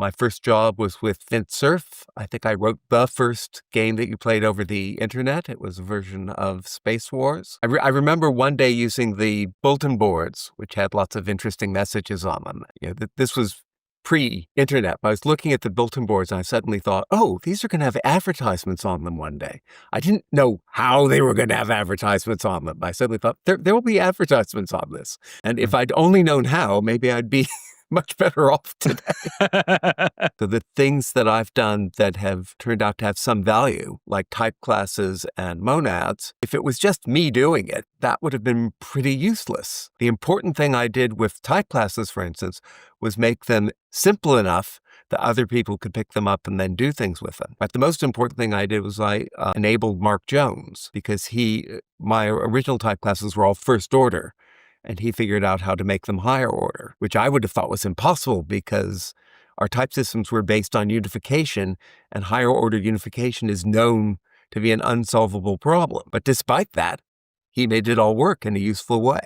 My first job was with Vint Cerf. I think I wrote the first game that you played over the internet. It was a version of Space Wars. I remember one day using the bulletin boards, which had lots of interesting messages on them. This was pre-internet. I was looking at the bulletin boards and I suddenly thought, oh, these are going to have advertisements on them one day. I didn't know how they were going to have advertisements on them. I suddenly thought, there will be advertisements on this. And if I'd only known how, maybe I'd be much better off today. So the things that I've done that have turned out to have some value, like type classes and monads, if it was just me doing it, that would have been pretty useless. The important thing I did with type classes, for instance, was make them simple enough that other people could pick them up and then do things with them. But the most important thing I did was I enabled Mark Jones, because my original type classes were all first order. And he figured out how to make them higher order, which I would have thought was impossible because our type systems were based on unification, and higher order unification is known to be an unsolvable problem. But despite that, he made it all work in a useful way.